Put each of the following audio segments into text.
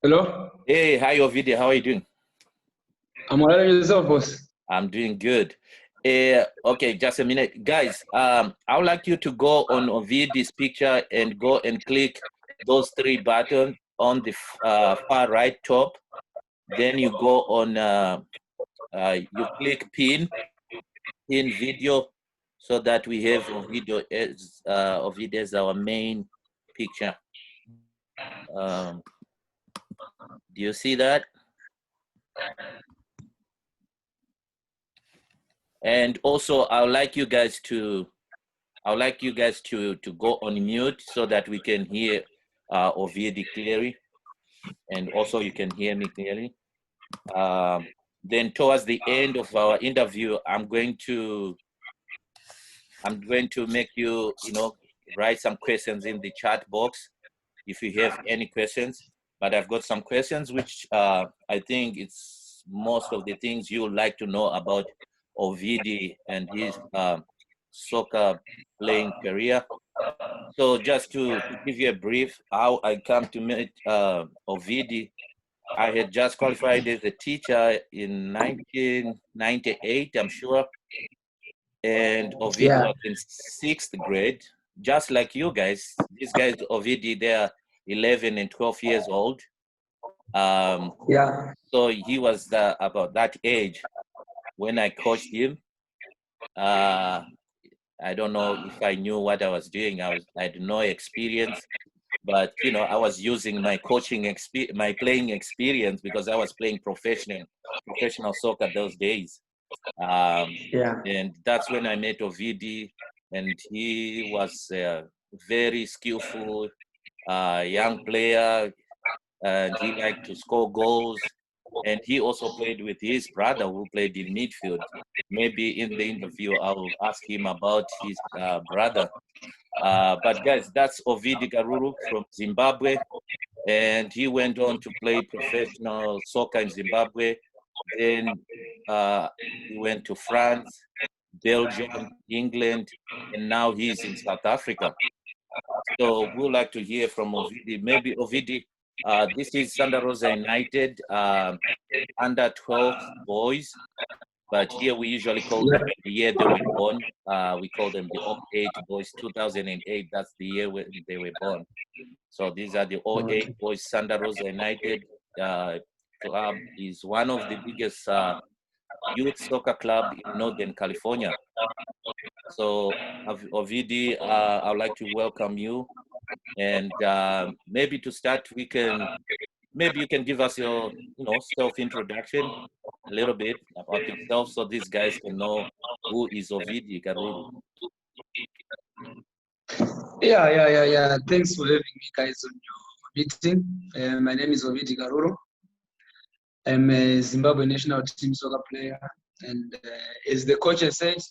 Hello? Hey, hi Ovidy, how are you doing? I'm already yourself, boss. I'm doing good. Okay, just a minute. Guys, I would like you to go on Ovidy's picture and go and click those three buttons on the far right top. Then you go on, you click pin video so that we have Ovidy as our main picture. Do you see that? And also, I would like you guys to go on mute so that we can hear Ovidy clearly, and also you can hear me clearly. Then towards the end of our interview, I'm going to make you write some questions in the chat box if you have any questions. But I've got some questions which I think it's most of the things you would like to know about Ovidy and his soccer playing career. So just to give you a brief, how I come to meet Ovidy, I had just qualified as a teacher in 1998, I'm sure, and Ovidy Yeah, was in sixth grade, just like you guys. These guys, Ovidy, they're 11 and 12 years old. yeah, So he was about that age when I coached him. Uh, I don't know if I knew what I was doing. I had no experience, but I was using my my playing experience because I was playing professional soccer those days. Um, yeah, and that's when I met Ovidy, and he was a very skillful young player, and he liked to score goals. And he also played with his brother who played in midfield. Maybe in the interview, I'll ask him about his brother. But guys, that's Ovidy Karuru from Zimbabwe, and he went on to play professional soccer in Zimbabwe. Then he went to France, Belgium, England, and now he's in South Africa. So we'd like to hear from Ovidy. Maybe Ovidy, this is Santa Rosa United under 12 boys, but here we usually call them the year they were born. We call them the 08 boys, 2008. That's the year when they were born. So these are the okay. 08 boys. Santa Rosa United club is one of the biggest youth soccer club in Northern California. So Ovidy, I would like to welcome you. And maybe to start, maybe you can give us your self-introduction a little bit about yourself so these guys can know who is Ovidy Karuru. Yeah. Thanks for having me, guys, on your meeting. My name is Ovidy Karuru. I'm a Zimbabwe national team soccer player. And as the coach has said,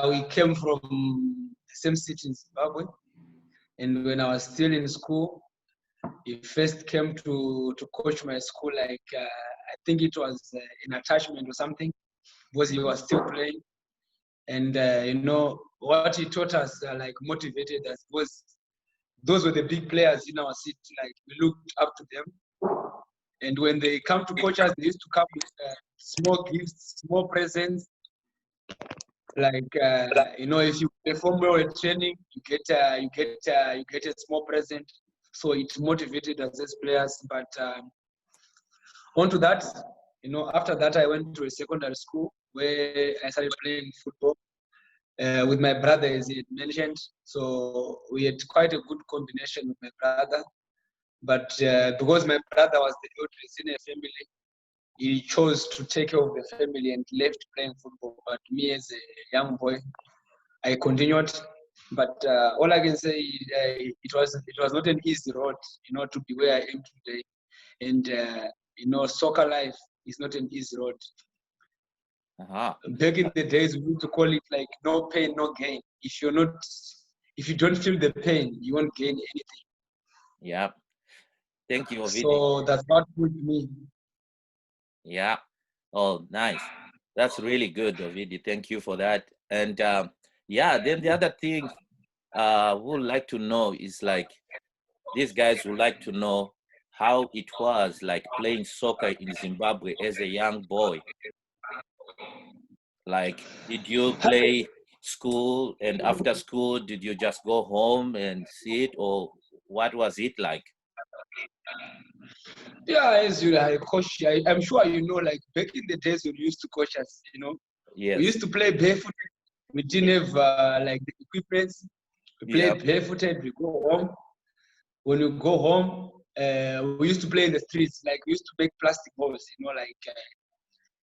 we came from the same city in Zimbabwe. And when I was still in school, he first came to coach my school, like I think it was an attachment or something, because he was still playing. And what he taught us, like motivated us, was those were the big players in our city. Like we looked up to them. And when they come to coach us, they used to come with small gifts, small presents. Like if you perform well at training, you get a small present. So it motivated us as players. But onto that, after that, I went to a secondary school where I started playing football. With my brother, as he had mentioned. So we had quite a good combination with my brother. But because my brother was the eldest in a family, he chose to take care of the family and left playing football. But me, as a young boy, I continued. But all I can say, it was not an easy road, to be where I am today. And soccer life is not an easy road. Back in the days, we used to call it like no pain, no gain. If you don't feel the pain, you won't gain anything. Yeah. Thank you, Ovidy. So that's what put me. Yeah. Oh, nice. That's really good, Ovidy. Thank you for that. And yeah, then the other thing we would like to know is like these guys would like to know how it was like playing soccer in Zimbabwe as a young boy. Like, did you play school, and after school, did you just go home and see it, or what was it like? Yeah, as you like coach, I'm sure you know, like back in the days when you used to coach us, you know, we Yes. used to play barefooted. We didn't have like the equipment. We Yeah. played barefooted. We go home. When you go home, we used to play in the streets. Like we used to make plastic balls, you know, like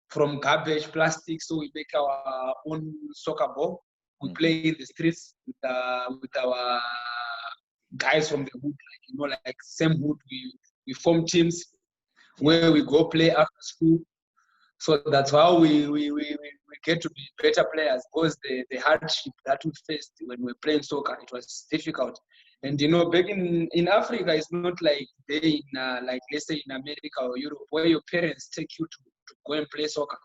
from garbage, plastic. So we make our own soccer ball. We play in the streets with our guys from the hood, like you know, like same hood. We form teams where we go play after school. So that's how we get to be better players, because the hardship that we faced when we were playing soccer, it was difficult. And you know, back in Africa, it's not like they in like let's say in America or Europe, where your parents take you to go and play soccer.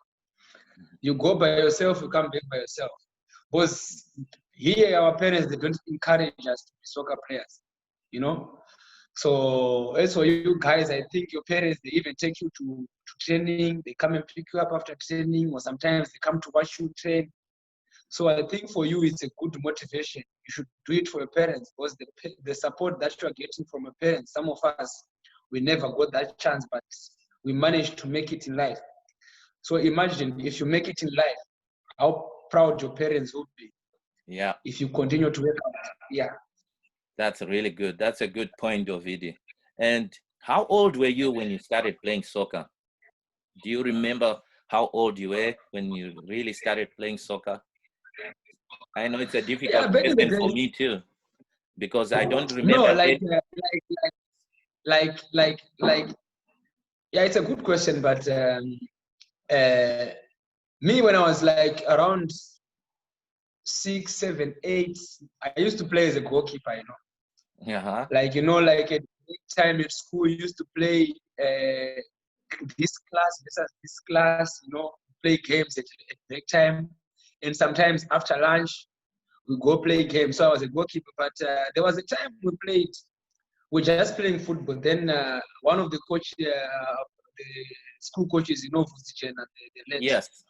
You go by yourself, you come back by yourself. Because here, our parents, they don't encourage us to be soccer players, you know. So as for you guys, I think your parents, they even take you to training. They come and pick you up after training, or sometimes they come to watch you train. So I think for you, it's a good motivation. You should do it for your parents, because the support that you are getting from your parents, some of us, we never got that chance, but we managed to make it in life. So imagine if you make it in life, how proud your parents would be. Yeah. If you continue to work out. Yeah. That's really good. That's a good point, Ovidy. And how old were you when you started playing soccer? Do you remember how old you were when you really started playing soccer? I know it's a Yeah, difficult back in the question for days. me too, because I don't No, remember it. like yeah, it's a good question, but uh, me, when I was like around 6, 7, 8, I used to play as a goalkeeper, you know. Uh-huh. Like, you know, like at time at school, we used to play this class versus this class, you know, play games at break time. And sometimes after lunch, we go play games. So I was a goalkeeper, but there was a time we played, we're just playing football. Then one of the the school coaches, you know, Vusichen and the late, Yes.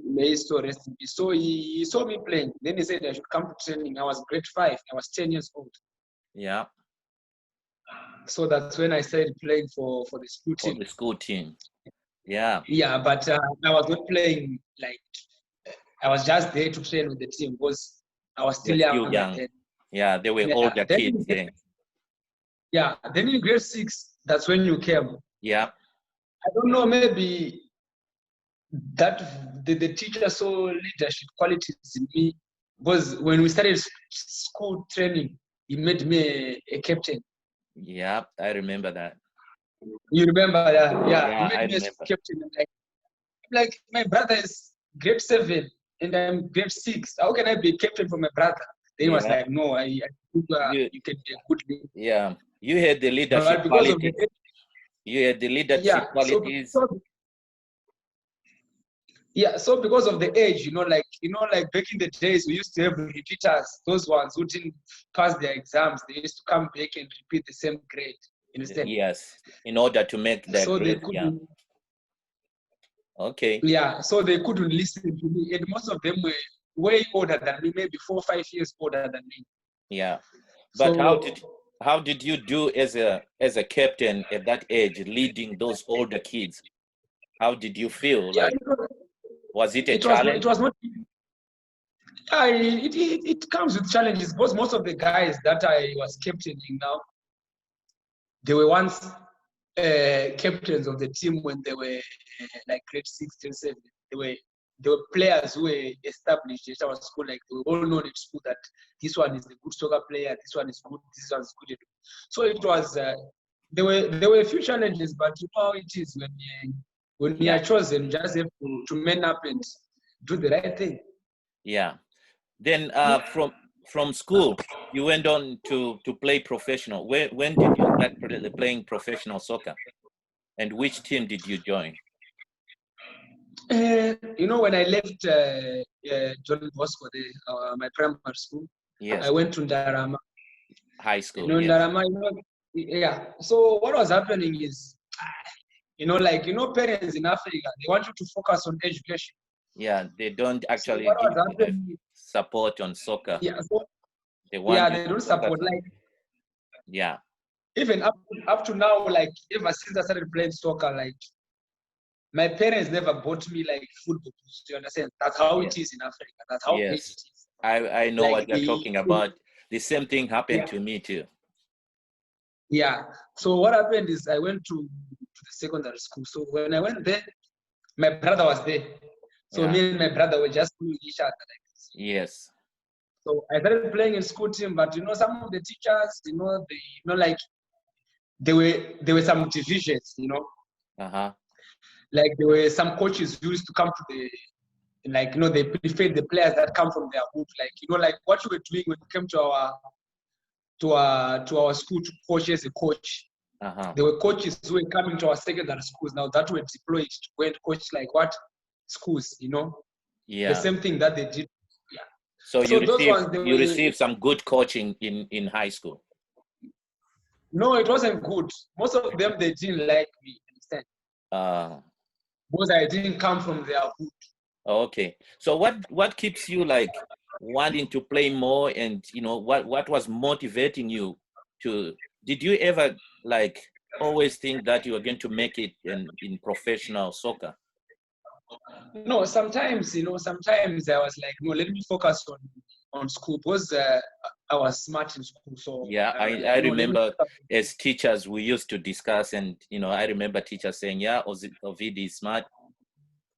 may he still rest in peace. So he saw me playing. Then he said I should come to training. I was grade 5. I was 10 years old. Yeah. So that's when I started playing for the school For team. the school team. Yeah. Yeah, but I was not playing like, I was just there to train with the team, because I was still You're still young back young. then. Yeah, they were Yeah. older kids. Yeah. Yeah. Then in grade 6, that's when you came. Yeah. I don't know, maybe that the teacher saw leadership qualities in me, because when we started school training, he made me a captain. Yeah, I remember that. You remember that? Yeah, he Yeah, I made me a remember. captain. Like my brother is grade 7 and I'm grade 6. How can I be a captain for my brother? Then he was Yeah. like, no, I think You you can be a good leader. yeah. You had the leadership But because of the qualities. You had the leadership yeah, qualities. so because of the age, like back in the days, we used to have repeaters. Those ones who didn't pass their exams, they used to come back and repeat the same grade instead. Yes, in order to make that So they grade. Yeah. couldn't. Okay. Yeah, so they couldn't listen to me, and most of them were way older than me, maybe 4 or 5 years older than me. Yeah. But So how did you do as a captain at that age, leading those older kids? How did you feel? yeah, Like, was it a it was not. challenge? It was not. It comes with challenges, because most of the guys that I was captaining now, they were once captains of the team when they were like grade 6 till 7. They were players who were established at our school. Like they were all known at school that this one is a good soccer player, this one is good, this one is good. So it was there were a few challenges, but you know how it is when you Yeah. are chosen, you just have to man up and do the right thing. Yeah. Then from school, you went on to play professional. When did you start playing professional soccer? And which team did you join? When I left John Bosco, my primary school, Yes. I went to Ndarama. High school. Yes. Ndarama, Yeah. So what was happening is, parents in Africa, they want you to focus on education. Yeah, they don't So actually what was give you the happening? support on soccer. Yeah. So They yeah, want you they to don't focus support. on, Like yeah, even up to now, like ever since I started playing soccer, like my parents never bought me like football boots. You understand? That's how yes, it is in Africa. That's how great yes. it is. I know Like what you're talking about. The same thing happened yeah, to me too. yeah. So what happened is I went to the secondary school. So when I went there, my brother was there. So Yeah, me and my brother were just following each other like this. yes, So I started playing in school team, but some of the teachers, like there were some divisions, uh-huh, like there were some coaches who used to come to the they preferred the players that come from their hood, like what you were doing when you came to our school to coach as a coach. uh-huh, There were coaches who were coming to our secondary schools now that were deployed to go and coach like what schools, the yeah. same thing that they did. Yeah. So So those ones they you were received some good coaching in high school. no, it wasn't good. Most of them they didn't like me, understand? Uh, Because I didn't come from their hood. okay. So what keeps you like wanting to play more, and what was motivating you to, did you ever like always think that you were going to make it in professional soccer? No, sometimes I was like, no, let me focus on school because I was smart in school. So Yeah, I was like, I no, let me remember focus. as teachers we used to discuss, and I remember teachers saying, yeah, Ovidy is smart.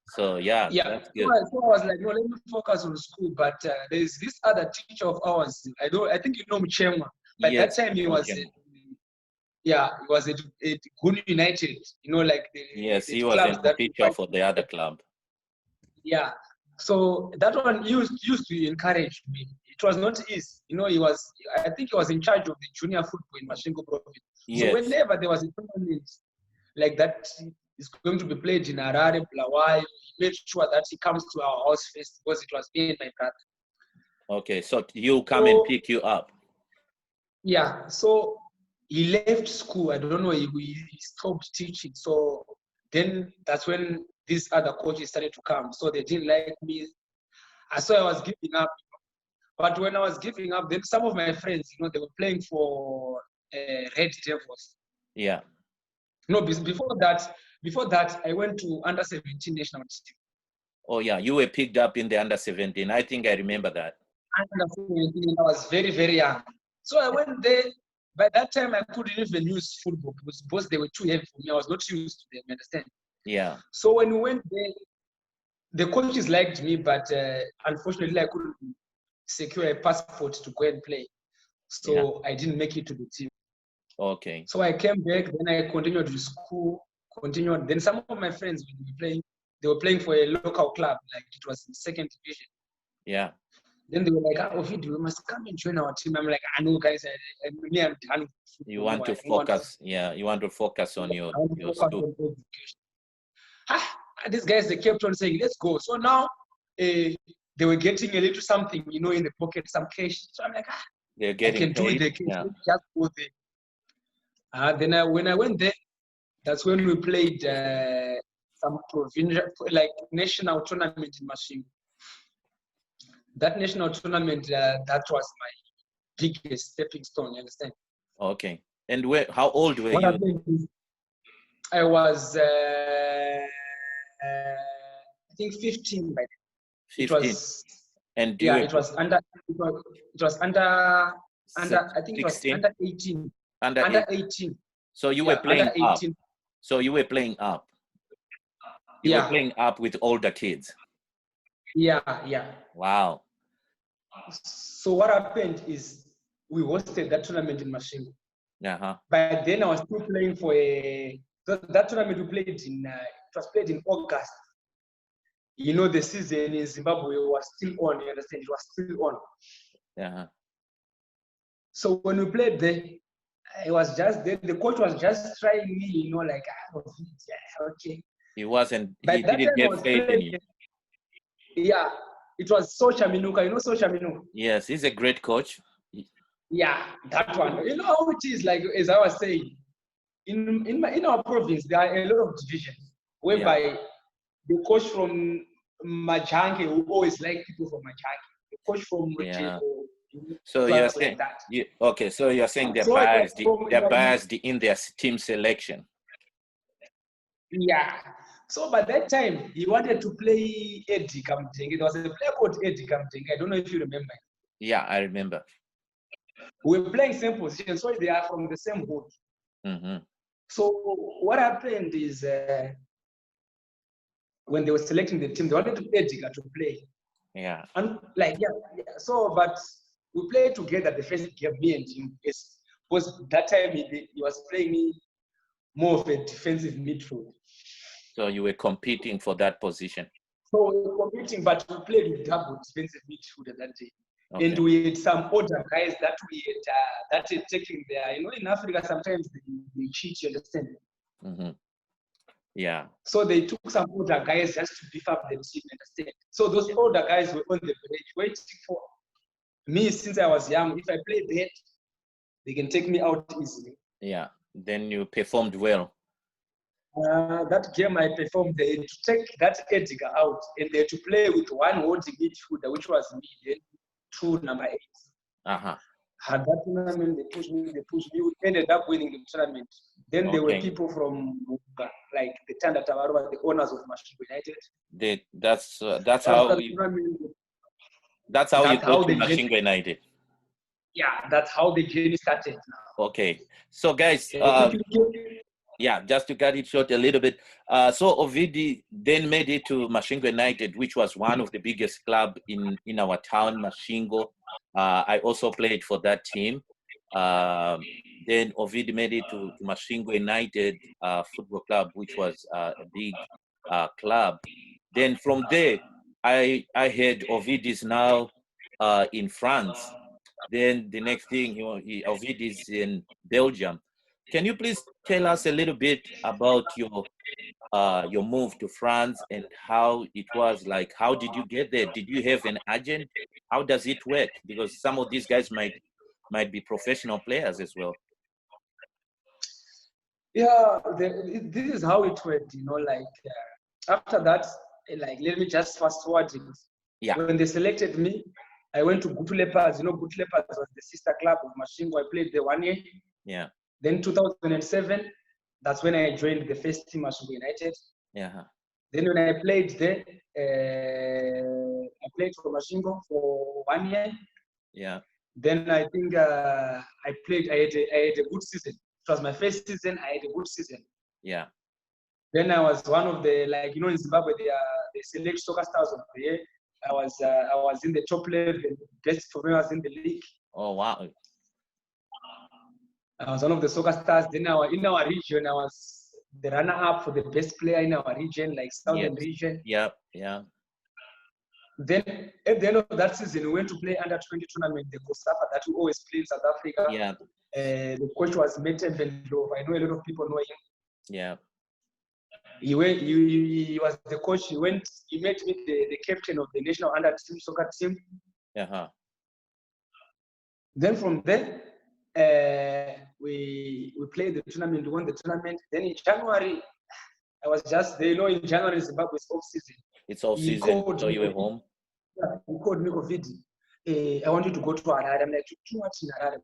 So yeah, Yeah. that's So good. I was like, no, let me focus on school. But there's this other teacher of ours. I think you know Mchema. By that Yes, time he was okay. he was at Gun United. Like Yes, the he was clubs an that we official fight. for the other club. Yeah. So that one used to encourage me. It was not easy. I think he was in charge of the junior football in Mashingo province. So Yes. whenever there was a tournament like that is going to be played in Harare, Bulawayo, he made sure that he comes to our house first because it was me and my brother. Okay, so he'll come and So pick you up. yeah, so he left school. I don't know, he stopped teaching. So then that's when these other coaches started to come. So they didn't like me. I saw I was giving up. But when I was giving up, then some of my friends, they were playing for Red Devils. Yeah. No, before that, I went to under 17 national team. Oh yeah, you were picked up in the under 17. I think I remember that. Under 17, I was very, very young. So I went there. By that time, I couldn't even use football because they were too heavy for me. I was not used to them, you understand? Yeah. So when we went there, the coaches liked me, but unfortunately, I couldn't secure a passport to go and play. Yeah. So I didn't make it to the team. Okay. So I came back, then I continued with school, Then some of my friends, when we were playing, they were playing for a local club, like it was in second division. Yeah. Then they were like, Ovidy, we must come and join our team. I'm like, I know, guys, I'm done. You want to focus, yeah, you want to focus on your school. school. On these guys, they kept on saying, let's go. So now they were getting a little something, in the pocket, some cash. So I'm like, They're I getting can do it. paid. They can Yeah. just go there. Then when I went there, that's when we played some provincial, like national tournament in Mashingo. That national tournament, that was my biggest stepping stone, you understand? Okay. And how old were What you? happened is I was, I think 15 by then. It 15. was, And you yeah, were it was under, I think it was 16? under 18. Under Under 8. 18. So you were Yeah, under playing up. 18. So you were playing up. You were Yeah, playing up with older kids. yeah. Wow. So what happened is we hosted that tournament in Mashingo. Uh-huh. By then I was still playing for that tournament we played in, it was played in August. The season in Zimbabwe was still on, you understand? It was still on. Uh-huh. So when we played there, it was just there. The coach was just trying me, like, okay. He wasn't, By he that didn't time I have was faith in playing, you. yeah, it was Socha Minuka. You know Socha Minuka? Yes, he's a great coach. Yeah, that one. You know how it is, like as I was saying, in our province, there are a lot of divisions whereby the coach from Majanke will always like people from Majanke. The coach from Yeah. Rejeko, So you're clubs like saying, that. okay, so you're saying they're So biased, they're like, biased in their team selection. yeah. So by that time, he wanted to play Eddie Kamtenge. There was a player called Eddie Kamtenge. I don't know if you remember. Yeah, I remember. We were playing same position, so they are from the same hood. Mm-hmm. So what happened is when they were selecting the team, they wanted Edgar to play. Yeah. And like, so, but we played together the first game, me and him, because that time he was playing me more of a defensive midfield. So you were competing for that position. So we were competing, but we played with double defensive midfield that day. Okay. And we had some older guys that we had that had taken there. You know, in Africa, sometimes they cheat, you understand? Mm-hmm. Yeah. So they took some older guys just to beef up the team, understand? So those older guys were on the bench waiting for me since I was young. If I play that, they can take me out easily. Yeah. Then you performed well. That game I performed, they had to take that Edgar out and they had to play with one holding midfielder, which was me, then two number 8. Uh-huh. Had that tournament, they pushed me, we ended up winning the tournament. Then there were Okay. people from like the Tanda Tawarova, the owners of Mashingo United. That's how you got to Mashingo United. Yeah, that's how the journey started now. Okay. So guys, yeah, just to cut it short a little bit. So Ovidy then made it to Mashingo United, which was one of the biggest club in our town, Mashingo. I also played for that team. Then Ovidy made it to Mashingo United Football Club, which was a big club. Then from there, I heard Ovidy is now in France. Then the next thing, Ovidy is in Belgium. Can you please tell us a little bit about your move to France and how it was like? How did you get there? Did you have an agent? How does it work? Because some of these guys might be professional players as well. Yeah, this is how it went. You know, like after that, like let me just fast forward it. Yeah. When they selected me, I went to Gutu Leopards. You know, Gutu Leopards was the sister club of Mashingo. I played there 1 year. Yeah. Then 2007, that's when I joined the first team, Mashingo United. Yeah. Then when I played there, I played for Mashingo for 1 year. Yeah. Then I think I had a good season. It was my first season. I had a good season. Yeah. Then I was one of the, like, you know, in Zimbabwe, they select soccer stars of the year. I was in the top level, best performers in the league. Oh wow! I was one of the soccer stars. Then in our region, I was the runner-up for the best player in our region, like Southern region. Yeah, yeah. Then at the end of that season, we went to play under 20 tournament, the Kosafa that we always play in South Africa. Yeah. The coach was Mete Vendlov. I know a lot of people know him. Yeah. He was the coach. He met with the captain of the national under team soccer team. Uh-huh. Then from there, we played the tournament, we won the tournament. Then in January, I was just there. You know, in January, Zimbabwe is off season. It's off season, so you were home? Yeah, he called me, Ovidy. I want you to go to Harare. I'm like, too much in Harare.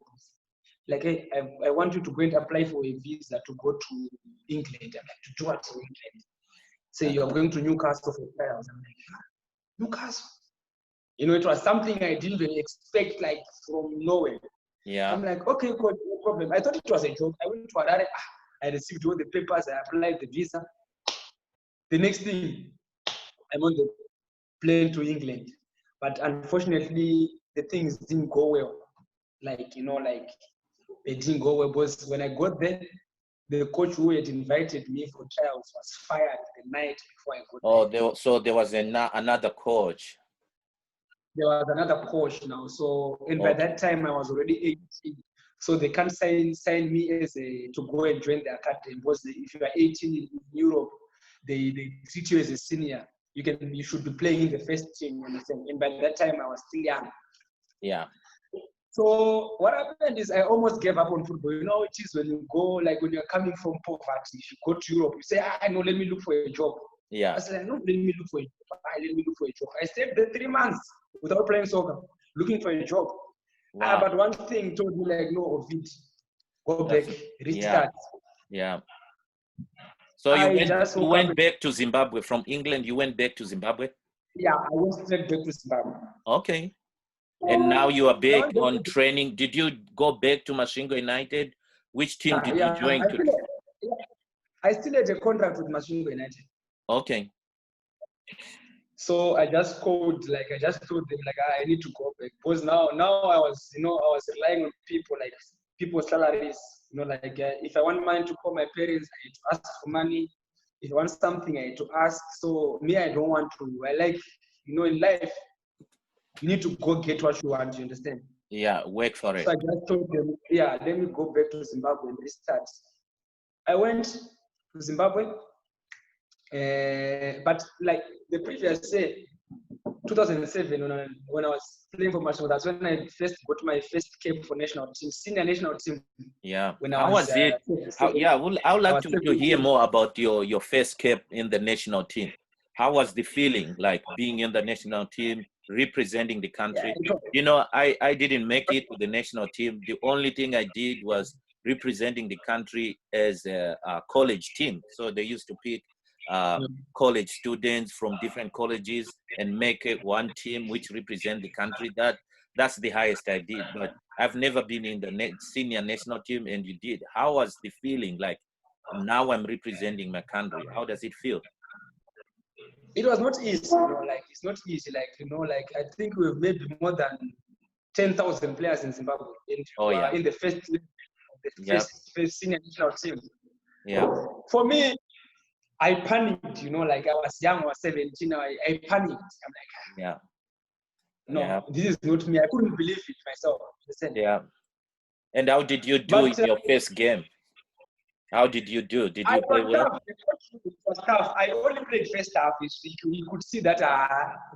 Like, hey, I want you to go and apply for a visa to go to England. I'm like, to do what in England? Say, you're going to Newcastle for trials. I'm like, Newcastle? You know, it was something I didn't even expect, like, from nowhere. Yeah. I'm like, okay, cool, no problem. I thought it was a joke. I went to Harare. I received all the papers. I applied the visa. The next thing, I'm on the plane to England. But unfortunately, the things didn't go well. Like, you know, like, it didn't go well because when I got there, the coach who had invited me for trials was fired the night before I got there. So there was another coach. There was another coach now. So, and by that time I was already 18. So they can't sign me as to go and join the academy because if you are 18 in Europe, they treat you as a senior. You should be playing in the first team. And by that time I was still young. Yeah. So what happened is I almost gave up on football. You know, it is when you go, like when you're coming from poverty, if you go to Europe, you say, no, let me look for a job. Yeah. I said, no, let me look for a job. Let me look for a job. I stayed there 3 months without playing soccer, looking for a job. Wow. But one thing told me, like, no, Ovid, go back, restart. Yeah. So you went back to Zimbabwe from England. You went back to Zimbabwe. Yeah, I went straight back to Zimbabwe. Okay. And now you are back on training. Did you go back to Masvingo United? Which team did you join? I still had a contract with Masvingo United. Okay. So I just called, like I just told them, like I need to go back because now I was relying on people, like people's salaries. You know, like if I want money to call my parents, I need to ask for money. If I want something, I need to ask. So me, I don't want to. I like, you know, in life, you need to go get what you want. You understand? Yeah, work for it. So I just told them, yeah, let me go back to Zimbabwe and restart. I went to Zimbabwe, but like the previous year, 2007, when I was playing for Masvingo, that's when I first got my first cap for national team, senior national team. Yeah. How was it? I would like to hear more about your first cap in the national team. How was the feeling like being in the national team, representing the country? Yeah, you know, I didn't make it to the national team. The only thing I did was representing the country as a college team. So they used to pick college students from different colleges and make it one team which represent the country. That's the highest I did, but I've never been in the senior national team, and you did. How was the feeling like now I'm representing my country? How does it feel? It was not easy, you know, like it's not easy, like, you know, like I think we've maybe more than 10,000 players in Zimbabwe in the first senior national team. Yeah. For me, I panicked, you know, like I was young, I was 17, I panicked. I'm like, yeah. No, this is not me. I couldn't believe it myself. Listen. Yeah. And how did you do in your first game? How did you do? Did you play well? It was tough. I only played first half. You could see that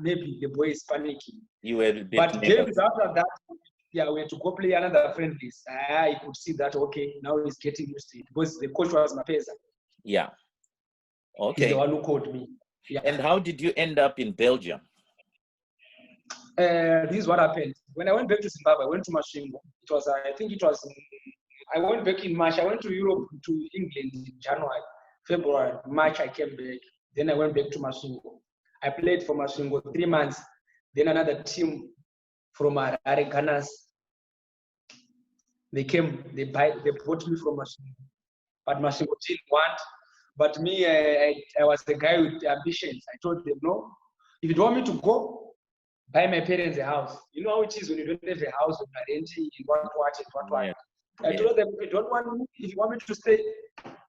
maybe the boy is panicking. You were a bit but games after that, yeah, we had to go play another friendlies. I could see that, okay, now he's getting used to it because the coach was Mapeza. Yeah. Okay. He's the one who called me. Yeah. And how did you end up in Belgium? This is what happened. When I went back to Zimbabwe, I went to Masvingo. It was, I think it was, I went back in March. I went to Europe, to England in January, February, March, I came back. Then I went back to Masvingo. I played for Masvingo 3 months. Then another team from Harare, Ghana, they came, they bought me from Masvingo. But Masvingo didn't want. But me, I was the guy with ambitions. I told them, no, if you don't want me to go, buy my parents a house. You know how it is when you don't have a house, when you're renting, what. Yeah. I told them, if you don't want me, if you want me to stay,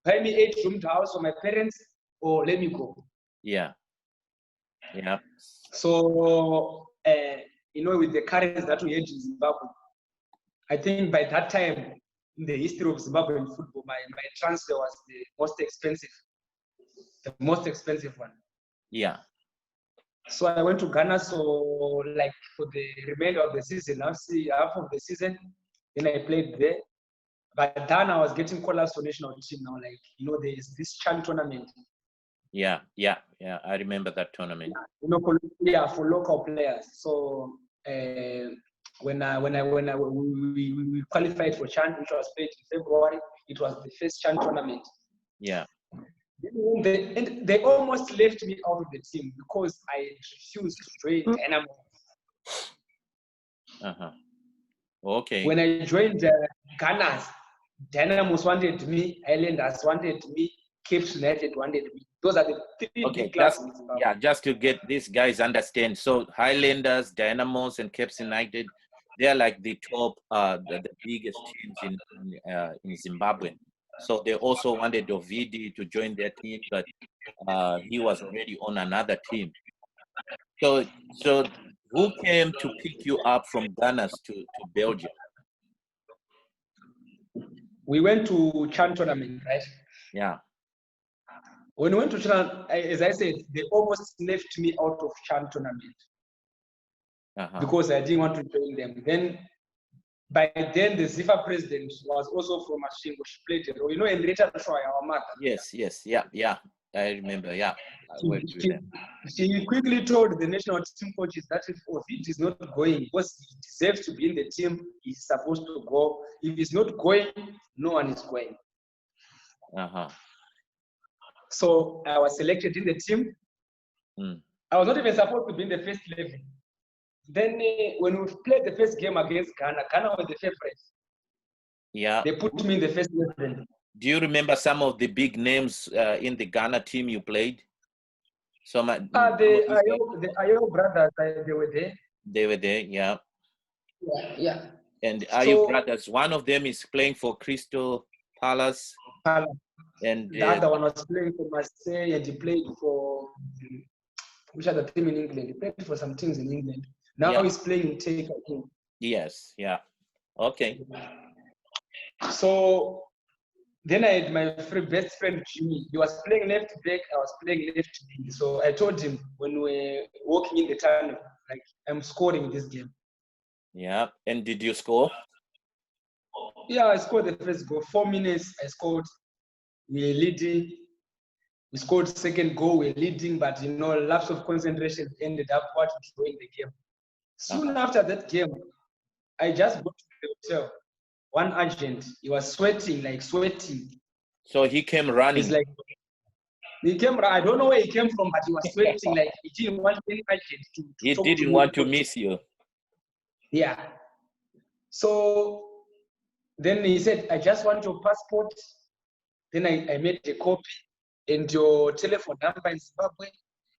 buy me 8-room house for my parents, or let me go. Yeah. Yeah. So, you know, with the currency that we had in Zimbabwe, I think by that time, in the history of Zimbabwean football, my transfer was the most expensive one. Yeah. So I went to Ghana, so like for the remainder of the season, half of the season, then I played there. But then I was getting called up to national team now, like, you know, there is this CHAN tournament. Yeah. I remember that tournament. You know, for local players. So when we qualified for CHAN, which was played in February, it was the first CHAN tournament. Yeah. And they almost left me out of the team because I refused to join Dynamo. Okay. When I joined Ghana, Dynamos wanted me, Islanders wanted me, Cape United wanted me. Those are the three big clubs. Just to get these guys understand. So Highlanders, Dynamos, and Cape United, they are like the top, the biggest teams in Zimbabwe. So they also wanted Ovidy to join their team, but he was already on another team. So who came to pick you up from Ghana to Belgium? We went to CHAN tournament, right? Yeah. When we went to CHAN, as I said, they almost left me out of CHAN tournament because I didn't want to join them. Then By then, the Zifa president was also from Mashingo. She played a role. You know, Henrietta Troy, our mother. Yes, yeah. I remember, yeah. I worked with them. She quickly told the national team coaches that if Ovidy is not going, because he deserves to be in the team, he's supposed to go. If he's not going, no one is going. So I was selected in the team. I was not even supposed to be in the first 11. Then when we played the first game against Ghana, Ghana was the favorite. Yeah. They put me in the first 11. Do you remember some of the big names in the Ghana team you played? The Ayo brothers, they were there. They were there, yeah. Yeah. And Ayo brothers, one of them is playing for Crystal Palace. And the other one was playing for Marseille, and he played for which other team in England? He played for some teams in England. Now he's playing in Take. Yes, yeah. Okay. So then I had my best friend Jimmy. He was playing left back. I was playing left wing. So I told him when we were walking in the tunnel, like, I'm scoring this game. Yeah. And did you score? Yeah, I scored the first goal. 4 minutes, I scored. We were leading. We scored second goal. We were leading, but you know, lapse of concentration ended up drawing the game. Soon after that game, I just got to the hotel. One agent, he was sweating. So he came running. I don't know where he came from, but he was sweating. Like, he didn't want any agent to he didn't want to miss you. Yeah. So then he said, I just want your passport. Then I made a copy and your telephone number in Zimbabwe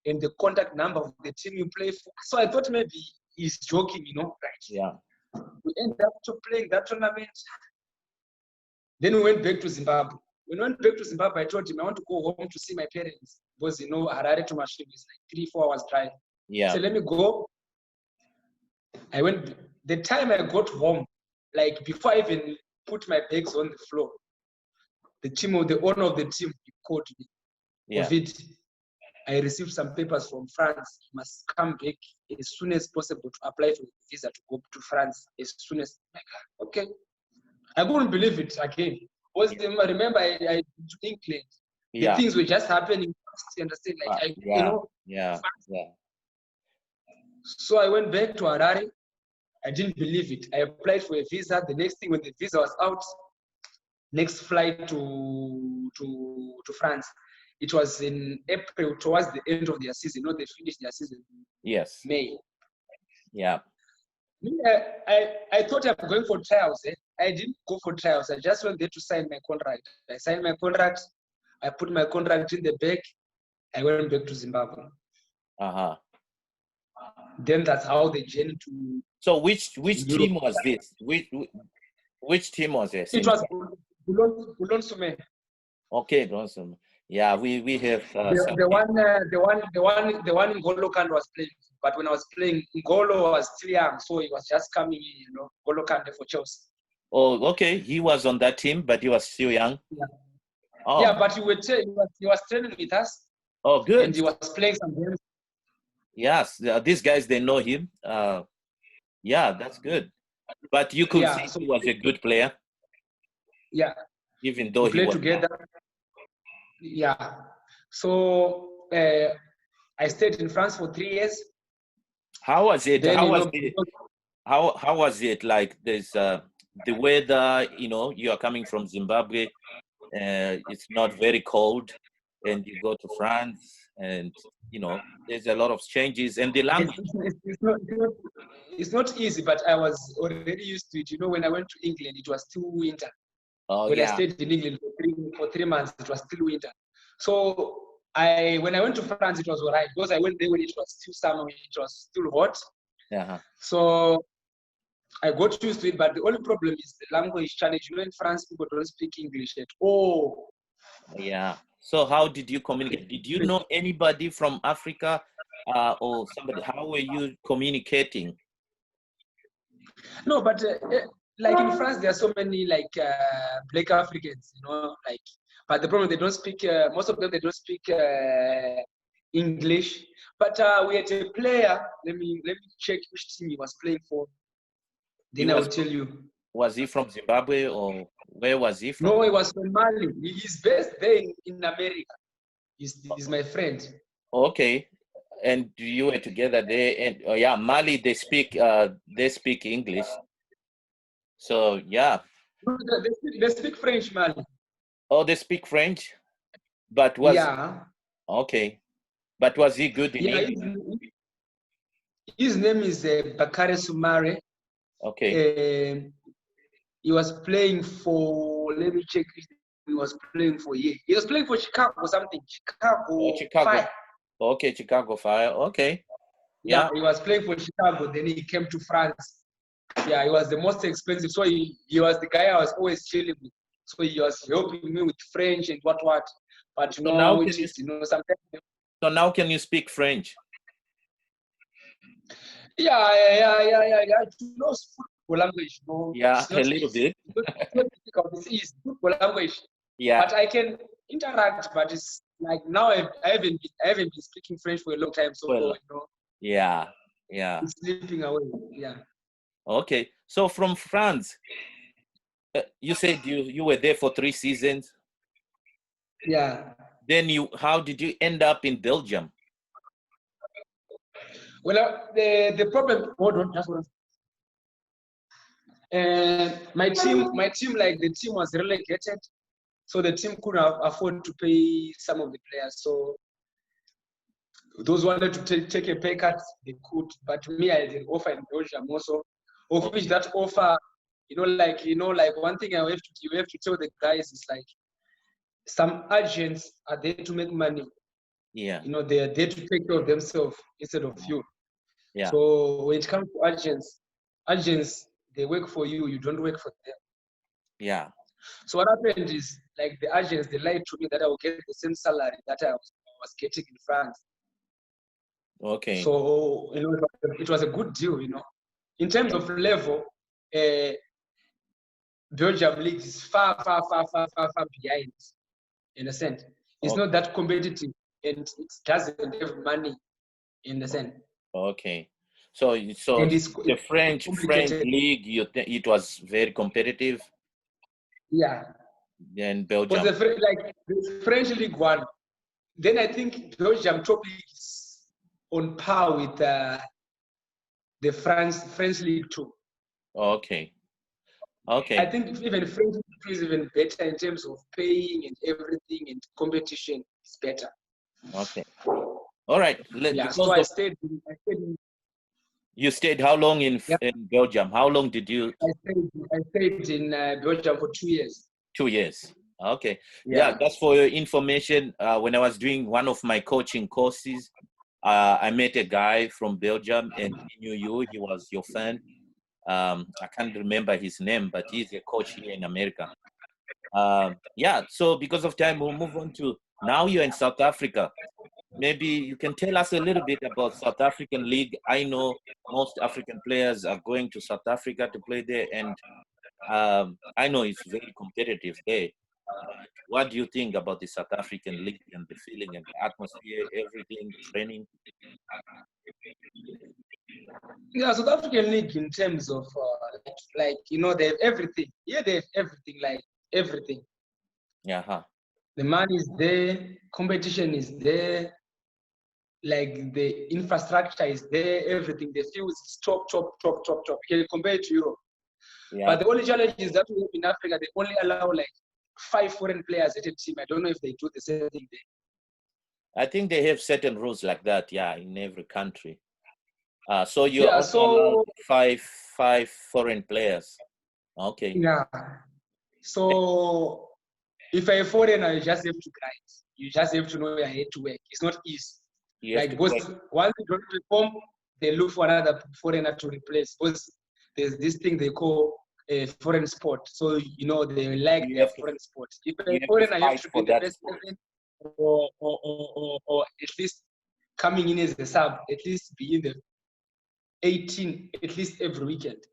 and the contact number of the team you play for. So I thought maybe he's joking, you know, right? Yeah. We ended up playing that tournament. Then we went back to Zimbabwe. When we went back to Zimbabwe, I told him I want to go home to see my parents because, you know, Harare to Mashingo is like 3-4 hours drive. Yeah. So let me go. I went. The time I got home, like before I even put my bags on the floor, the owner of the team, he called me. Yeah. Ovidy, I received some papers from France. You must come back as soon as possible to apply for a visa to go to France as soon as. Okay. I couldn't believe it again. Remember, I to England. The things were just happening. You understand? Like, you know. Yeah. So I went back to Harare. I didn't believe it. I applied for a visa. The next thing, when the visa was out, next flight to France. It was in April, towards the end of their season. No, they finished their season. Yes. May. Yeah. I thought I'm going for trials. I didn't go for trials. I just went there to sign my contract. I signed my contract. I put my contract in the bag. I went back to Zimbabwe. Then that's how the journey to. So which team was this? Which team was this? It was Bulon Sume. Okay, Bulon. Yeah, we have the one in Golo Kande was playing. But when I was playing, Golo was still young, so he was just coming in, you know, Golo Kande for Chelsea. Oh, okay. He was on that team, but he was still young. Yeah. Oh. Yeah, but he was training with us. Oh, good. And he was playing some games. Yes, these guys, they know him. Yeah, that's good. But you could see he was a good player. Yeah. Even though we played together. Yeah. So I stayed in France for 3 years. How was it? How was it? Like, there's the weather, you know, you are coming from Zimbabwe, it's not very cold, and you go to France, and you know, there's a lot of changes, and the language. It's not easy, but I was already used to it. You know, when I went to England, it was still winter. Oh, when I stayed in England for 3 months, it was still winter. So when I went to France, it was all right, because I went there when it was still summer, it was still hot. So I got used to it, but the only problem is the language challenge. You know, in France, people don't speak English at all. Yeah. So how did you communicate? Did you know anybody from Africa or somebody? How were you communicating? No, but like in France, there are so many like Black Africans, you know, like. But the problem, they don't speak. Most of them, they don't speak English. But we had a player. Let me check which team he was playing for. Then I will tell you. Was he from Zimbabwe or where was he from? No, he was from Mali. He's based there in America. He's my friend. Okay. And you were together there, and yeah, Mali they speak English. So yeah. No, they speak French, Mali. Oh, they speak French, but was Yeah. okay. But was he good in Yeah, English? his name is Bakare Sumare. Okay. He was playing for, let me check. He was playing for, yeah. He was playing for Chicago or something. Oh, Chicago. Fire. Okay, Chicago Fire. Okay. Yeah, he was playing for Chicago. Then he came to France. Yeah, he was the most expensive. So he was the guy I was always chilling with. So he was helping me with French and what. But you So know now how it is, you know, sometimes. So now can you speak French? Yeah. You know, football language. You know, Yeah, it's not a little bit. It's not difficult. It's football language. Yeah. But I can interact. But it's like now I haven't been speaking French for a long time. So Well, you know. Yeah. It's slipping away. Yeah. Okay. So from France, you said you were there for 3 seasons. Yeah. Then how did you end up in Belgium? Well, the problem. Hold on, just one. My team, like the team was relegated, so the team couldn't afford to pay some of the players. So those wanted to take a pay cut, they could. But me, I did offer in Belgium also, of which that offer, like one thing you have to tell the guys is like some agents are there to make money. Yeah. You know, they are there to take care of themselves instead of you. Yeah. So when it comes to agents, they work for you, you don't work for them. Yeah. So what happened is, like, the agents, they lied to me that I would get the same salary that I was getting in France. Okay. So, you know, it was a good deal, you know. In terms of level, Belgium league is far behind, in a sense. It's not that competitive, and it doesn't have money, in a sense. Okay. So And the French league, it was very competitive. Yeah. Then Belgium. Because the French League One, then I think Belgium top league is on par with the French League Two. Okay. Okay. I think even French League Two is even better in terms of paying and everything, and competition is better. Okay. All right. So I stayed. You stayed how long in Belgium? How long did you? I stayed in Belgium for 2 years. 2 years. Okay. Yeah, that's for your information. When I was doing one of my coaching courses, I met a guy from Belgium, and he knew you. He was your fan. I can't remember his name, but he's a coach here in America. Yeah. So because of time, we'll move on to now. You're in South Africa. Maybe you can tell us a little bit about South African League. I know most African players are going to South Africa to play there, and I know it's very competitive there. What do you think about the South African League and the feeling and the atmosphere, everything, training? Yeah, South African League in terms of like you know, they have everything. Yeah, they have everything, like everything. Yeah. The money is there, competition is there, like the infrastructure is there, everything. The field is top. You can compare it to Europe. Yeah. But the only challenge is that in Africa, they only allow like 5 foreign players at a team. I don't know if they do the same thing there. I think they have certain rules like that, yeah, in every country. So you're also allowed five foreign players. Okay. Yeah. So if you're a foreigner, you just have to grind. You just have to know your head to work. It's not easy. Like, once you don't perform, they look for another foreigner to replace. Because there's this thing they call a foreign sport. So, you know, they like their foreign sport. If you're a foreigner, you have to be the best seven, or at least coming in as a sub, at least be in the 18, at least every weekend.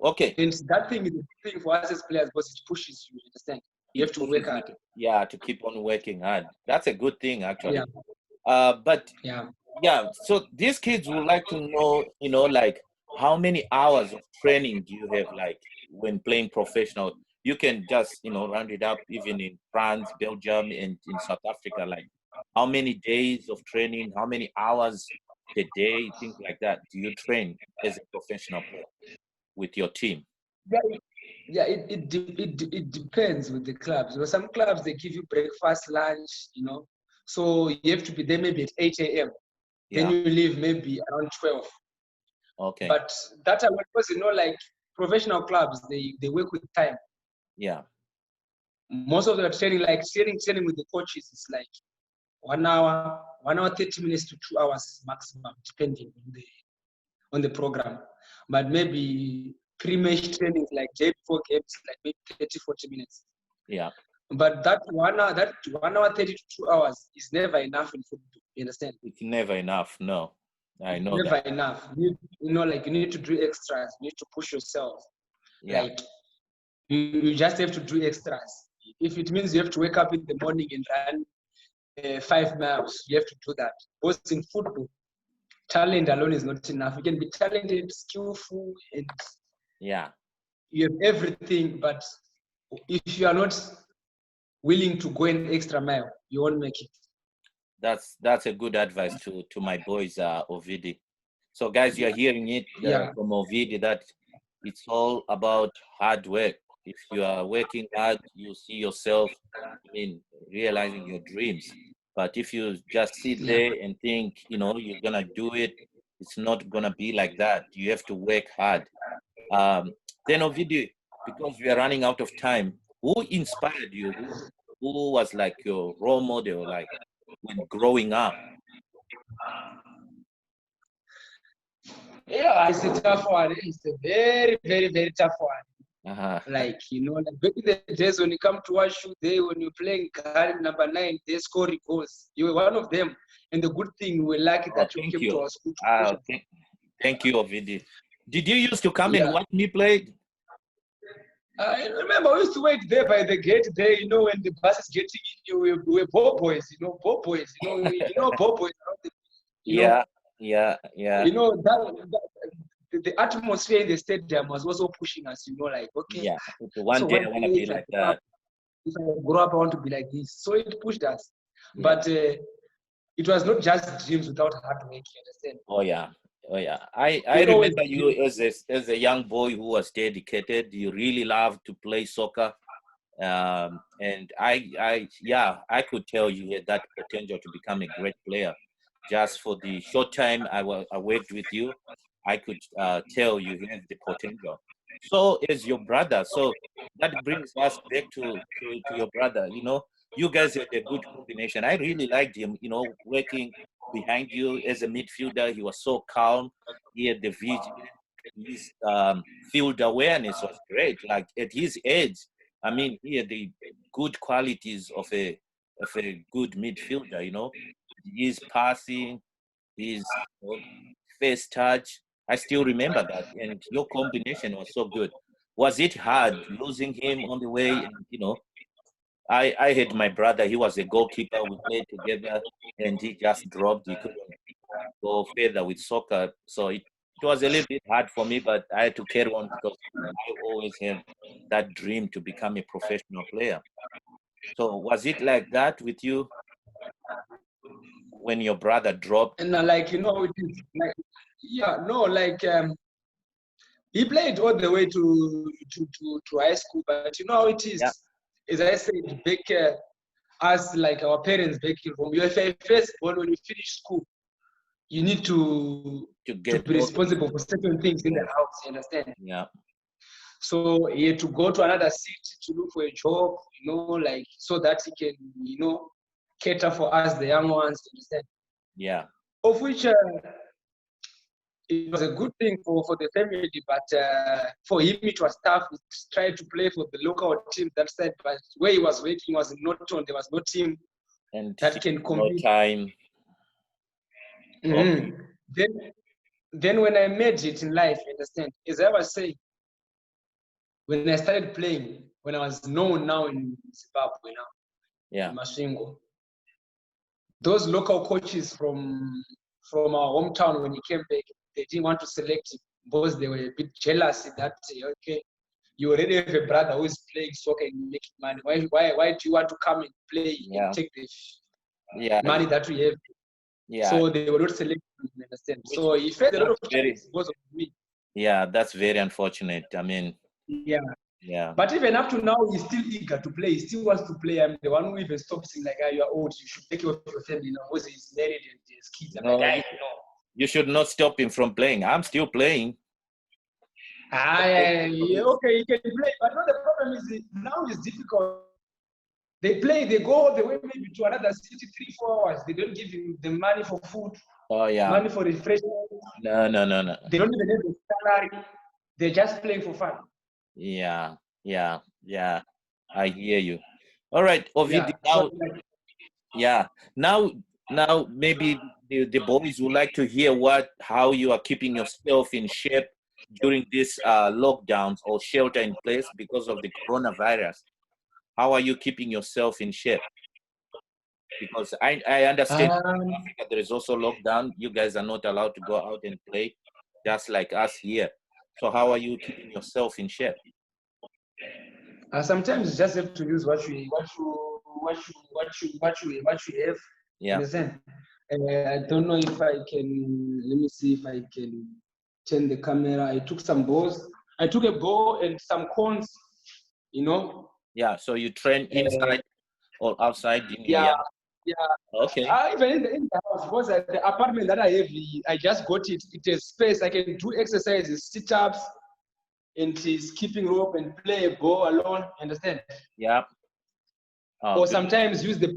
Okay. And that thing is a thing for us as players because it pushes you, understand? You have to work hard. Yeah, to keep on working hard. That's a good thing, actually. Yeah. But yeah, so these kids would like to know, you know, like how many hours of training do you have, like when playing professional? You can just, round it up, even in France, Belgium, and in South Africa. Like, how many days of training, how many hours a day, things like that, do you train as a professional player with your team? Yeah, it depends with the clubs. You know, some clubs, they give you breakfast, lunch, so you have to be there maybe at 8 a.m. Then Yeah. you leave maybe around 12. Okay. But that time, because like professional clubs, they work with time. Yeah. Most of the training, like training with the coaches, is like 1 hour, 30 minutes to 2 hours maximum, depending on the program. But maybe pre-match training, like day before games, like maybe 30, 40 minutes. Yeah. But that 1 hour, 30 to 2 hours is never enough in football. You understand? It's never enough. No, I know Never that. enough. Like you need to do extras. You need to push yourself. Yeah. Like you just have to do extras. If it means you have to wake up in the morning and run 5 miles, you have to do that. Both in football, talent alone is not enough. You can be talented, skillful, and Yeah. you have everything, but if you are not willing to go an extra mile, you won't make it. That's a good advice to my boys, Ovidy. So guys, you're hearing it from Ovidy that it's all about hard work. If you are working hard, you see yourself, realizing your dreams. But if you just sit there and think, you're gonna do it, it's not gonna be like that. You have to work hard. Then Ovidy, because we are running out of time, who inspired you? Who was like your role model, like when growing up? Yeah, it's a tough one. It's a very, very, very tough one. Uh-huh. Like, like back in the days when you come to watch you there, when you're playing guard number 9, they score goals. You were one of them. And the good thing, we were lucky that you came to our school to push. Thank you, Ovidy. Did you used to come and watch me play? I remember we used to wait there by the gate there, when the bus is getting in, we were ball boys, ball boys, ball boys. Yeah. The atmosphere in the stadium was also pushing us, like, okay. Yeah, one day I want to be like that. If I grow up, I want to be like this. So it pushed us. Yeah. But it was not just dreams without hard work, you understand? Oh, yeah. I remember you as a young boy who was dedicated. You really loved to play soccer. And I could tell you had that potential to become a great player. Just for the short time I worked with you, I could tell you had the potential. So as your brother, so that brings us back to your brother. You guys had a good combination. I really liked him, working behind you as a midfielder. He was so calm. He had the vision. His field awareness was great. Like at his age, he had the good qualities of a good midfielder, his passing, his first touch. I still remember that. And your combination was so good. Was it hard losing him on the way? And, I had my brother, he was a goalkeeper. We played together and he just dropped. He couldn't go further with soccer. So it was a little bit hard for me, but I had to carry on because I always had that dream to become a professional player. So was it like that with you when your brother dropped? And like, it is like, he played all the way to high school, but how it is. Yeah. As I said, back us, like our parents back in home, you're first born. When you finish school, you need to be responsible for certain things in the house, you understand? Yeah. So he had to go to another city to look for a job, like so that he can, cater for us, the young ones, you understand? Yeah. Of which it was a good thing for the family, but for him it was tough. He tried to play for the local team that side, but where he was working was not on. There was no team and that can compete. No time. Mm-hmm. Okay. Then when I made it in life, you understand, as I was saying, when I started playing, when I was known now in Zimbabwe in Masvingo, those local coaches from our hometown, when he came back, they didn't want to select him. because they were a bit jealous that, okay, you already have a brother who is playing soccer and making money. Why do you want to come and play and take the money that we have? So they were not selected, you understand? So he faced a lot of challenges because of me. Yeah, that's very unfortunate. I mean, yeah. But even up to now, he's still eager to play. He still wants to play. I'm the one who even stops him, like, you are old. You should take care of your family now, because he's married and he has kids. I'm like, you should not stop him from playing. I'm still playing. Okay, he can play. But no, the problem is now it's difficult. They play, they go all the way maybe to another city 3-4 hours. They don't give him the money for food. Money for refreshment. No. They don't even have the salary. They're just playing for fun. Yeah. I hear you. All right, Ovidy. Now maybe the boys would like to hear how you are keeping yourself in shape during this lockdowns or shelter in place because of the coronavirus. How are you keeping yourself in shape? Because I understand in Africa there is also lockdown. You guys are not allowed to go out and play, just like us here. So how are you keeping yourself in shape? Sometimes you just have to use what you have. Yeah. Understand? I don't know if I can. Let me see if I can turn the camera. I took some balls. I took a ball and some cones. Yeah. So you train inside or outside? Yeah. Okay. Even in the house, because the apartment that I have, I just got it. It has space. I can do exercises, sit-ups, and skipping rope and play a ball alone. Understand? Yeah. Or sometimes use the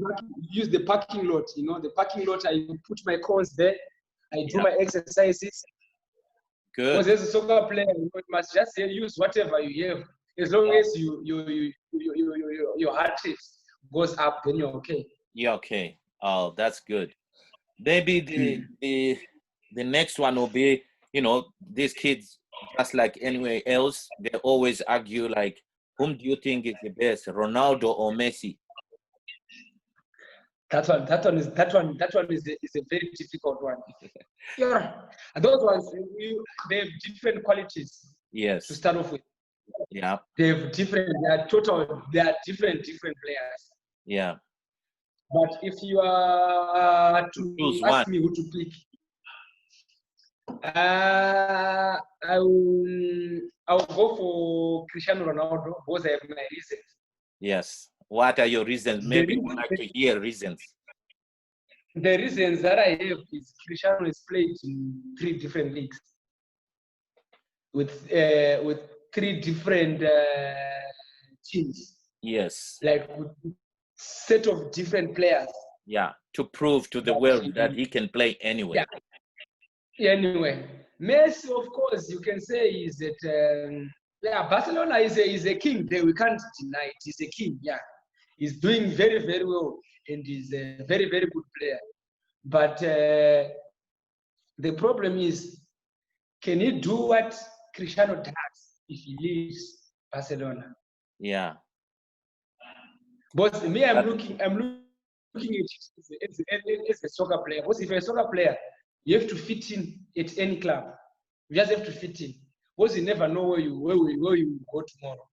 parking lot. The parking lot. I put my cones there. I do my exercises. Good. Because as a soccer player, you must just use whatever you have. As long as your heart rate goes up, then you're okay. You're okay. Oh, that's good. Maybe the next one will be, these kids, just like anywhere else, they always argue like, whom do you think is the best, Ronaldo or Messi? That one is a very difficult one. Yeah, and those ones they have different qualities. Yes. To start off with. Yeah. They are different different players. Yeah. But if you are to ask me who to pick, I'll go for Cristiano Ronaldo, because I have my reasons. Yes. What are your reasons? Maybe we'd like to hear reasons. The reasons that I have is Cristiano has played in 3 different leagues with 3 different teams. Yes. Like with set of different players. Yeah, to prove to the world that he can play anywhere. Yeah. Anyway, Messi, of course, you can say is that Barcelona is a king. We can't deny it. He's a king. Yeah, he's doing very, very well, and he's a very, very good player. But the problem is, can he do what Cristiano does if he leaves Barcelona? Yeah. But me, I'm looking at it as a soccer player. Because if you're a soccer player, you have to fit in at any club. You just have to fit in. Because you never know where you go tomorrow.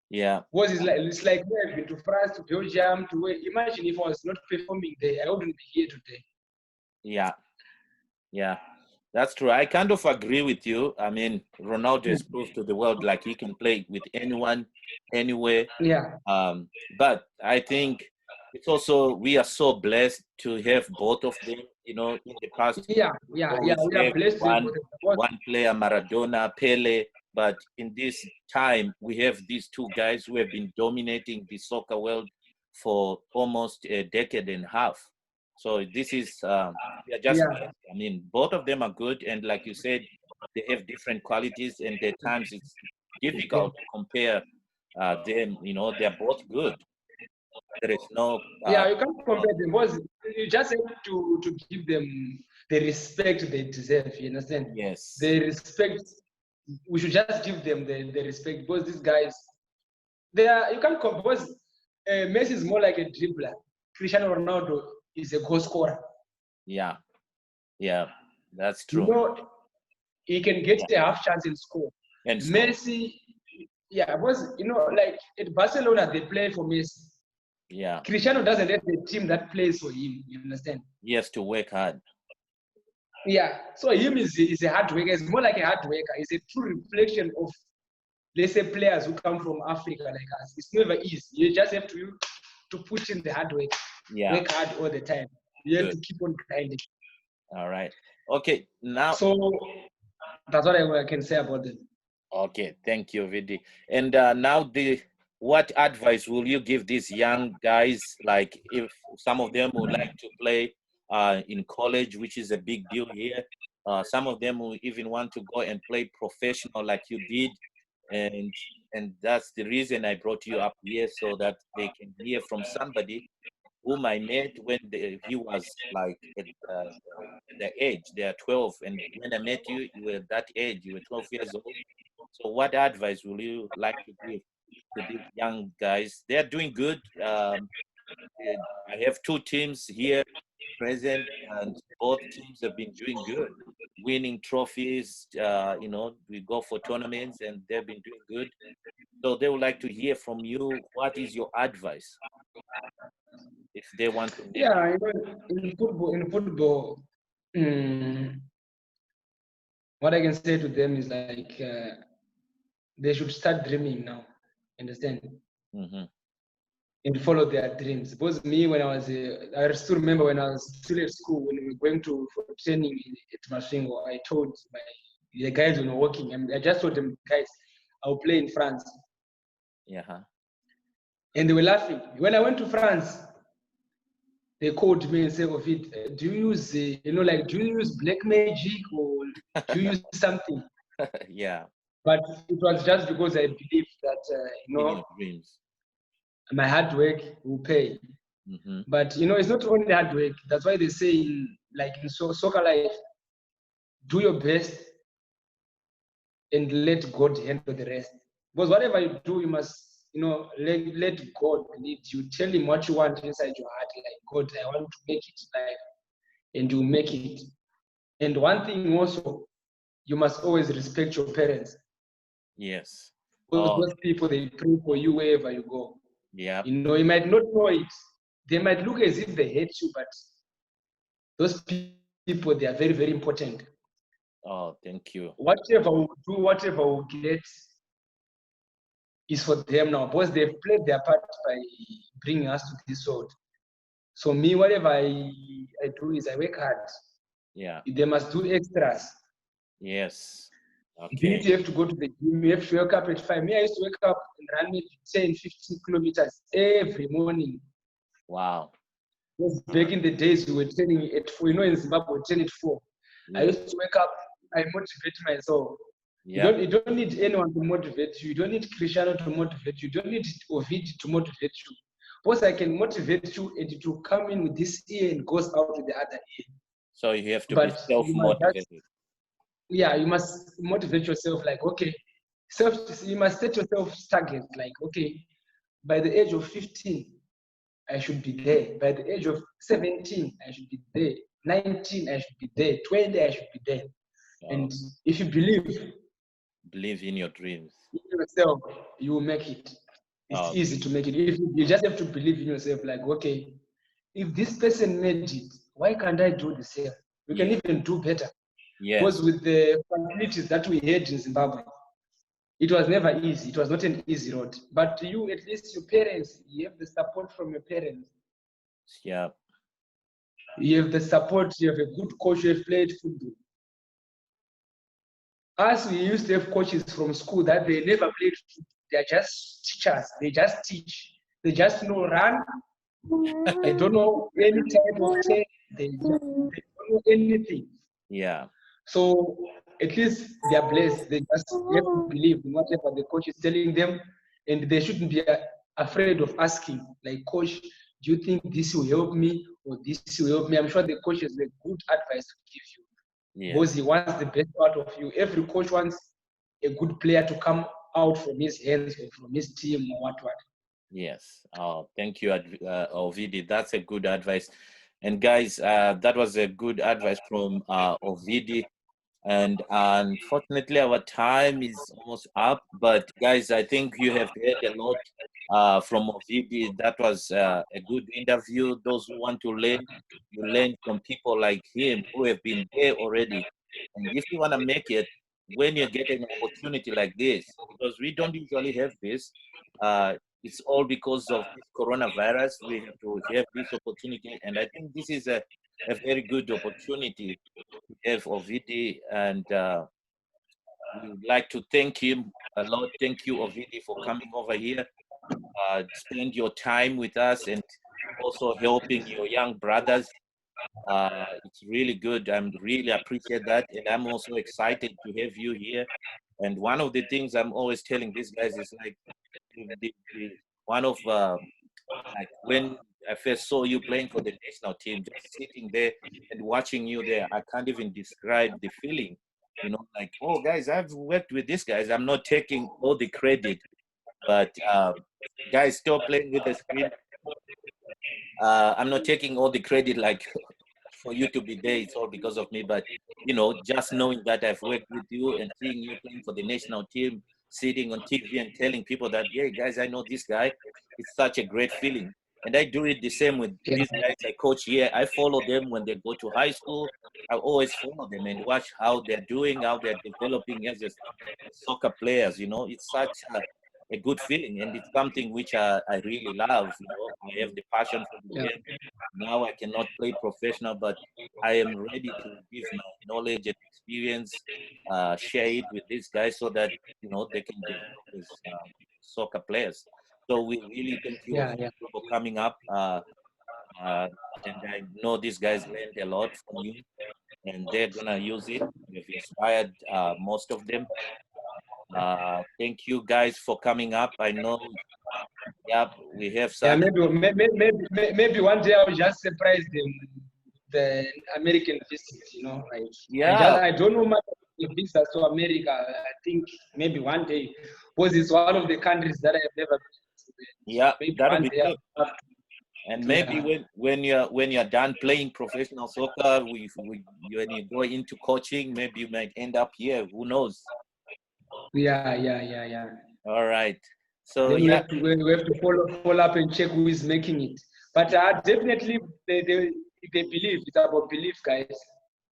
Yeah. Because it's like I've been to France, to Belgium, to where. Imagine if I was not performing there, I wouldn't be here today. Yeah. That's true. I kind of agree with you. I mean, Ronaldo has proved to the world like he can play with anyone, anywhere. Yeah. But I think it's also, we are so blessed to have both of them, in the past. Yeah. We are blessed. One player, Maradona, Pele. But in this time, we have these 2 guys who have been dominating the soccer world for almost a decade and a half. So this is, we are just, I mean, both of them are good. And like you said, they have different qualities, and at times it's difficult to compare them. They're both good. There is no... you can't compare them, because you just have to give them the respect they deserve, you understand? Yes. The respect, we should just give them the respect, because these guys, you can't compare, because Messi is more like a dribbler. Cristiano Ronaldo is a goal scorer. Yeah, that's true. he can get a half chance and score. And score. Messi, yeah, was, you know, like at Barcelona, they play for Messi. Yeah. Cristiano doesn't have a team that plays for him, you understand? He has to work hard. Yeah, so him is a hard worker. It's more like a hard worker. It's a true reflection of, let's say, players who come from Africa like us. It's never easy. You just have to put in the hard work. Yeah. Work hard all the time. You have Good. to keep on grinding. All right. Okay. Now. So that's what I can say about them. Okay. Thank you, Ovidy. And now, what advice will you give these young guys? Like, if some of them would like to play in college, which is a big deal here. Some of them will even want to go and play professional, like you did. And that's the reason I brought you up here, so that they can hear from somebody whom I met when he was like at the age, they are 12. And when I met you, you were that age, you were 12 years old. So what advice will you like to give to these young guys? They are doing good. I have two teams here present, and both teams have been doing good, winning trophies. You know, we go for tournaments and they've been doing good. So they would like to hear from you. What is your advice if they want to make it? Yeah, you know, in football, what I can say to them is like they should start dreaming now. Understand? Mm-hmm. And follow their dreams. Because me, when I still remember when I was still at school, when we were going for training at Mashingo, I told the guys when we were working, and I just told them, guys, I'll play in France. Yeah. And they were laughing. When I went to France, they called me and said, Ovid, do you use, do you use black magic or do you use something? Yeah. But it was just because I believed that, In your dreams. My hard work will pay. Mm-hmm. But, it's not only hard work. That's why they say, in soccer life, do your best and let God handle the rest. Because whatever you do, you must, let God lead you. Tell him what you want inside your heart. Like, God, I want to make it in life. And you make it. And one thing also, you must always respect your parents. Yes. Because those people, they pray for you wherever you go. Yeah. You might not know it. They might look as if they hate you, but those people, they are very, very important. Oh, thank you. Whatever we do, whatever we get is for them now, because they've played their part by bringing us to this world. So me, whatever I do is I work hard. Yeah. They must do extras. Yes. Okay. You have to go to the gym, you have to wake up at 5. Me, I used to wake up and run maybe 10, 15 kilometers every morning. Wow. Because back in the days, we were training at 4. In Zimbabwe, we train at 4. Yeah. I used to wake up, I motivate myself. Yeah. You don't need anyone to motivate you. You don't need Cristiano to motivate you. You don't need Ovidy to motivate you. Because I can motivate you and it will come in with this ear and goes out with the other ear. So you have to be self-motivated. Yeah, you must motivate yourself like, okay, you must set yourself targets like, okay, by the age of 15, I should be there. By the age of 17, I should be there. 19, I should be there. 20, I should be there. Oh. And if you believe in your dreams, in yourself, you will make it. It's easy to make it. If you just have to believe in yourself, like, okay, if this person made it, why can't I do the same? We can even do better. Yes. Because with the facilities that we had in Zimbabwe, it was never easy. It was not an easy road. But you, at least your parents, you have the support from your parents. Yeah. You have the support, you have a good coach, you have played football. Us, we used to have coaches from school that they never played football. They are just teachers. They just teach. They just know run. They don't know any type of check. They don't know anything. Yeah. So at least they are blessed. They just have to believe in whatever the coach is telling them, and they shouldn't be afraid of asking, like, coach, do you think this will help me or this will help me? I'm sure the coach has a good advice to give you. Yeah. Because he wants the best out of you. Every coach wants a good player to come out from his hands or from his team or what. Yes. Oh, thank you, Ovidy. That's a good advice. And guys, that was a good advice from Ovidy. And unfortunately, our time is almost up. But guys, I think you have heard a lot from Ovidy. That was a good interview. Those who want to learn, you learn from people like him who have been there already. And if you want to make it, when you get an opportunity like this, because we don't usually have this, it's all because of this coronavirus. We have to have this opportunity, and I think this is a very good opportunity to have Ovidy, and we would like to thank him a lot. Thank you, Ovidy, for coming over here, spend your time with us, and also helping your young brothers. It's really good. I'm really appreciate that, and I'm also excited to have you here. And one of the things I'm always telling these guys is like one of like when I first saw you playing for the national team, just sitting there and watching you there, I can't even describe the feeling. You know, like, oh, guys, I've worked with these guys. I'm not taking all the credit, but guys, still playing with the screen. I'm not taking all the credit, like for you to be there. It's all because of me. But you know, just knowing that I've worked with you and seeing you playing for the national team, sitting on TV and telling people that, yeah, guys, I know this guy. It's such a great feeling. And I do it the same with these guys I coach here. I follow them when they go to high school. I always follow them and watch how they're doing, how they're developing as soccer players. You know, it's such a good feeling, and it's something which I really love. You know, I have the passion for the game. Now I cannot play professional, but I am ready to give my knowledge and experience, share it with these guys so that, you know, they can develop as soccer players. So we really thank you for coming up. And I know these guys learned a lot from you, and they're gonna use it. You've inspired most of them. Thank you guys for coming up. I know, we have some. Maybe one day I'll just surprise them, the American visit. You know, like I don't know much about the visa to America. I think maybe one day, because it's one of the countries that I have never been to. Yeah, that'll be good. And maybe when you're done playing professional soccer, when you go into coaching, maybe you might end up here. Who knows? Yeah. All right. So then we have to follow up and check who is making it. But definitely, they believe. It's about belief, guys.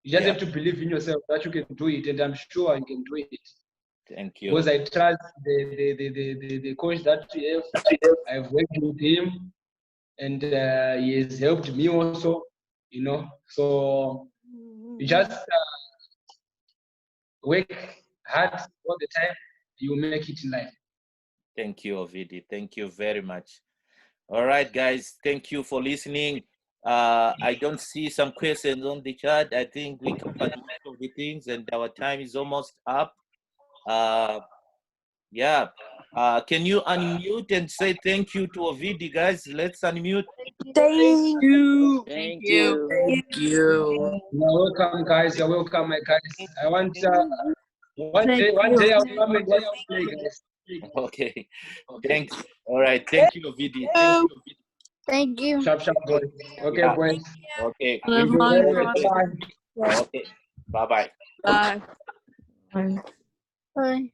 You just have to believe in yourself that you can do it, and I'm sure you can do it. Thank you. Because I trust the coach that we have. I've worked with him, and he has helped me also. You know, so you just work hard all the time. You will make it in life. Thank you, Ovidy. Thank you very much. All right, guys. Thank you for listening. I don't see some questions on the chat. I think we covered most of the things, and our time is almost up. Can you unmute and say thank you to Ovidy, guys? Let's unmute. Thank you. Thank you. Thank you. You're welcome, guys. You're welcome, my guys. I want one day I'll come and just play, guys. Okay. Thanks. All right. Thank you, Ovidy. Thank you. Sharp, boys. Okay, boys. Okay. Bye. Okay. Bye-bye. Bye. Bye.